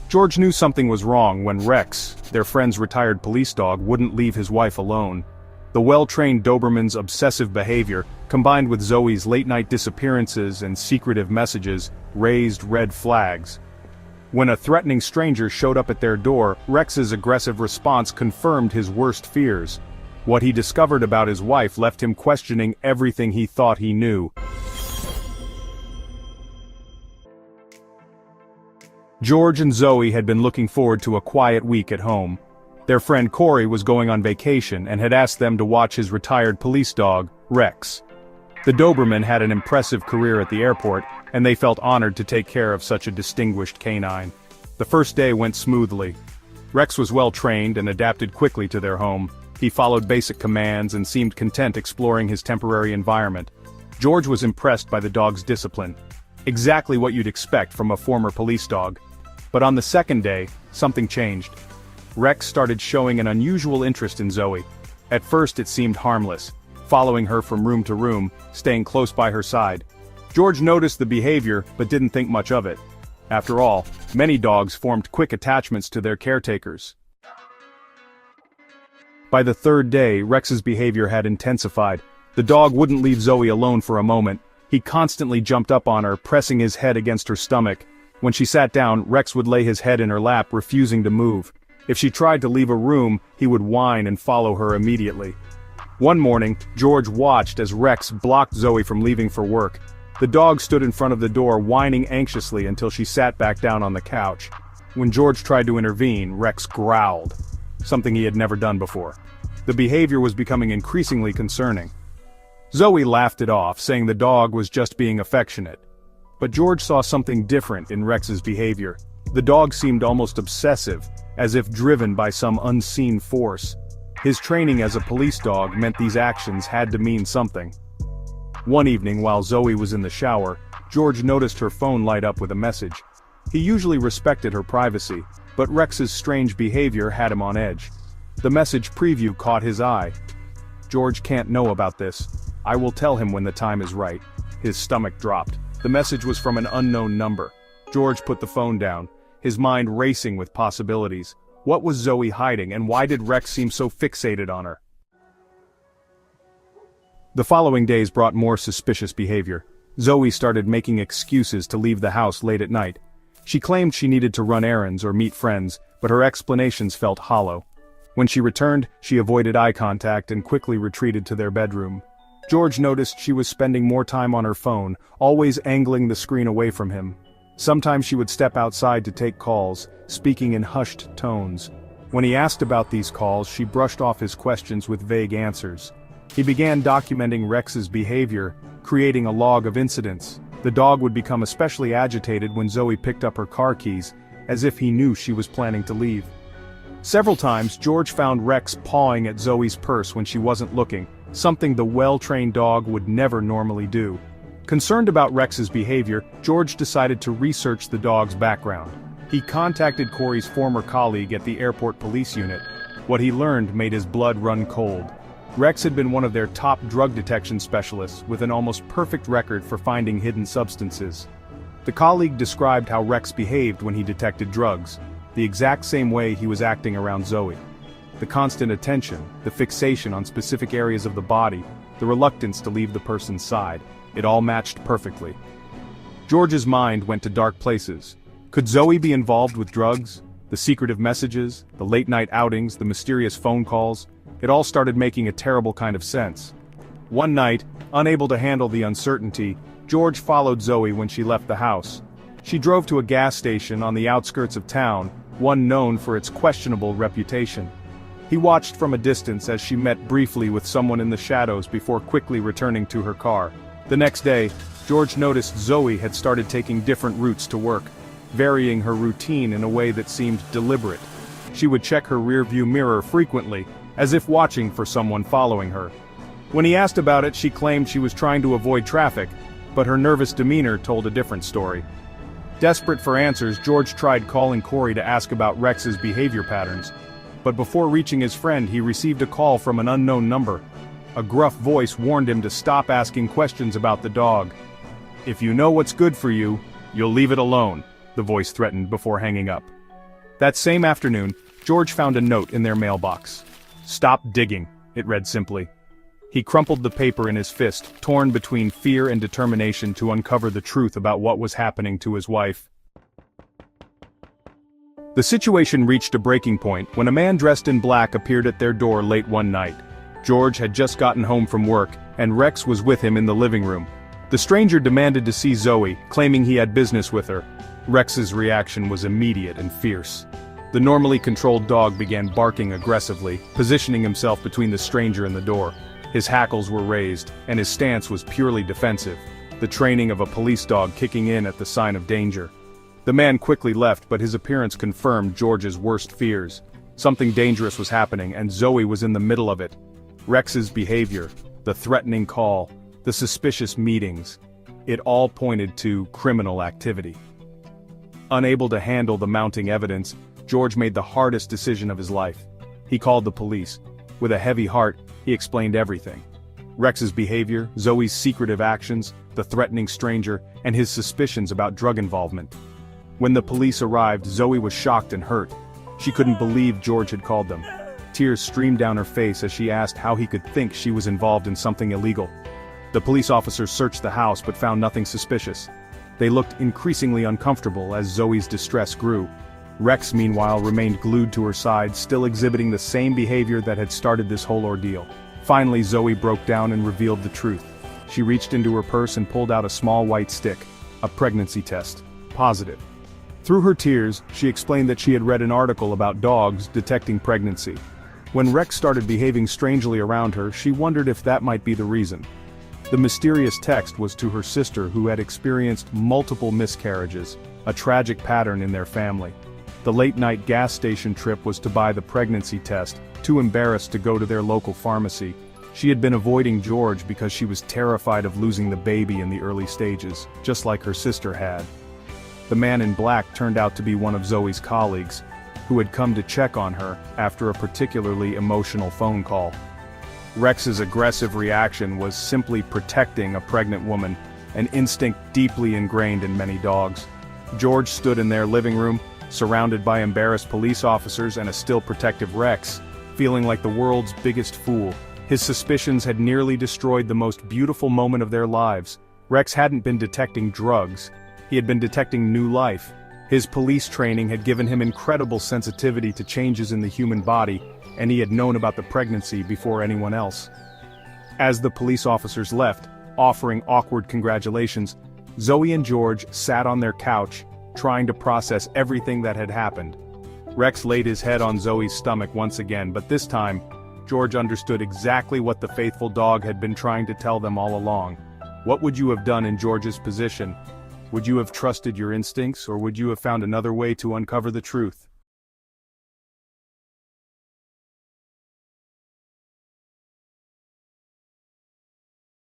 George knew something was wrong when Rex, their friend's retired police dog, wouldn't leave his wife alone. The well-trained Doberman's obsessive behavior, combined with Zoe's late-night disappearances and secretive messages, raised red flags. When a threatening stranger showed up at their door, Rex's aggressive response confirmed his worst fears. What he discovered about his wife left him questioning everything he thought he knew. George and Zoe had been looking forward to a quiet week at home. Their friend Corey was going on vacation and had asked them to watch his retired police dog, Rex. The Doberman had an impressive career at the airport, and they felt honored to take care of such a distinguished canine. The first day went smoothly. Rex was well trained and adapted quickly to their home. He followed basic commands and seemed content exploring his temporary environment. George was impressed by the dog's discipline. Exactly what you'd expect from a former police dog. But on the second day, something changed. Rex started showing an unusual interest in Zoe. At first it seemed harmless, following her from room to room, staying close by her side. George noticed the behavior but didn't think much of it. After all, many dogs formed quick attachments to their caretakers. By the third day, Rex's behavior had intensified. The dog wouldn't leave Zoe alone for a moment. He constantly jumped up on her, pressing his head against her stomach. When she sat down, Rex would lay his head in her lap, refusing to move. If she tried to leave a room, he would whine and follow her immediately. One morning, George watched as Rex blocked Zoe from leaving for work. The dog stood in front of the door, whining anxiously until she sat back down on the couch. When George tried to intervene, Rex growled, something he had never done before. The behavior was becoming increasingly concerning. Zoe laughed it off, saying the dog was just being affectionate. But George saw something different in Rex's behavior. The dog seemed almost obsessive, as if driven by some unseen force. His training as a police dog meant these actions had to mean something. One evening while Zoe was in the shower, George noticed her phone light up with a message. He usually respected her privacy, but Rex's strange behavior had him on edge. The message preview caught his eye. "George can't know about this. I will tell him when the time is right." His stomach dropped. The message was from an unknown number. George put the phone down, his mind racing with possibilities. What was Zoe hiding, and why did Rex seem so fixated on her? The following days brought more suspicious behavior. Zoe started making excuses to leave the house late at night. She claimed she needed to run errands or meet friends, but her explanations felt hollow. When she returned, she avoided eye contact and quickly retreated to their bedroom. George noticed she was spending more time on her phone, always angling the screen away from him. Sometimes she would step outside to take calls, speaking in hushed tones. When he asked about these calls, she brushed off his questions with vague answers. He began documenting Rex's behavior, creating a log of incidents. The dog would become especially agitated when Zoe picked up her car keys, as if he knew she was planning to leave. Several times, George found Rex pawing at Zoe's purse when she wasn't looking, something the well-trained dog would never normally do. Concerned about Rex's behavior, George decided to research the dog's background. He contacted Corey's former colleague at the airport police unit. What he learned made his blood run cold. Rex had been one of their top drug detection specialists, with an almost perfect record for finding hidden substances. The colleague described how Rex behaved when he detected drugs, the exact same way he was acting around Zoe. The constant attention, the fixation on specific areas of the body, the reluctance to leave the person's side, it all matched perfectly. George's mind went to dark places. Could Zoe be involved with drugs? The secretive messages, the late-night outings, the mysterious phone calls, it all started making a terrible kind of sense. One night, unable to handle the uncertainty, George followed Zoe when she left the house. She drove to a gas station on the outskirts of town, one known for its questionable reputation. He watched from a distance as she met briefly with someone in the shadows before quickly returning to her car. The next day, George noticed Zoe had started taking different routes to work, varying her routine in a way that seemed deliberate. She would check her rearview mirror frequently, as if watching for someone following her. When he asked about it, she claimed she was trying to avoid traffic, but her nervous demeanor told a different story. Desperate for answers, George tried calling Corey to ask about Rex's behavior patterns. But before reaching his friend, he received a call from an unknown number. A gruff voice warned him to stop asking questions about the dog. "If you know what's good for you, you'll leave it alone," the voice threatened before hanging up. That same afternoon, George found a note in their mailbox. "Stop digging," it read simply. He crumpled the paper in his fist, torn between fear and determination to uncover the truth about what was happening to his wife. The situation reached a breaking point when a man dressed in black appeared at their door late one night. George had just gotten home from work, and Rex was with him in the living room. The stranger demanded to see Zoe, claiming he had business with her. Rex's reaction was immediate and fierce. The normally controlled dog began barking aggressively, positioning himself between the stranger and the door. His hackles were raised, and his stance was purely defensive, the training of a police dog kicking in at the sign of danger. The man quickly left, but his appearance confirmed George's worst fears. Something dangerous was happening, and Zoe was in the middle of it. Rex's behavior, the threatening call, the suspicious meetings, it all pointed to criminal activity. Unable to handle the mounting evidence, George made the hardest decision of his life. He called the police. With a heavy heart, he explained everything. Rex's behavior, Zoe's secretive actions, the threatening stranger, and his suspicions about drug involvement. When the police arrived, Zoe was shocked and hurt. She couldn't believe George had called them. Tears streamed down her face as she asked how he could think she was involved in something illegal. The police officers searched the house but found nothing suspicious. They looked increasingly uncomfortable as Zoe's distress grew. Rex, meanwhile, remained glued to her side, still exhibiting the same behavior that had started this whole ordeal. Finally, Zoe broke down and revealed the truth. She reached into her purse and pulled out a small white stick, a pregnancy test. Positive. Through her tears, she explained that she had read an article about dogs detecting pregnancy. When Rex started behaving strangely around her, she wondered if that might be the reason. The mysterious text was to her sister, who had experienced multiple miscarriages, a tragic pattern in their family. The late-night gas station trip was to buy the pregnancy test, too embarrassed to go to their local pharmacy. She had been avoiding George because she was terrified of losing the baby in the early stages, just like her sister had. The man in black turned out to be one of Zoe's colleagues, who had come to check on her after a particularly emotional phone call. Rex's aggressive reaction was simply protecting a pregnant woman, an instinct deeply ingrained in many dogs. George stood in their living room, surrounded by embarrassed police officers and a still protective Rex, feeling like the world's biggest fool. His suspicions had nearly destroyed the most beautiful moment of their lives. Rex hadn't been detecting drugs. He had been detecting new life. His police training had given him incredible sensitivity to changes in the human body, and he had known about the pregnancy before anyone else. As the police officers left, offering awkward congratulations, Zoe and George sat on their couch, trying to process everything that had happened. Rex laid his head on Zoe's stomach once again, but this time, George understood exactly what the faithful dog had been trying to tell them all along. What would you have done in George's position? Would you have trusted your instincts, or would you have found another way to uncover the truth?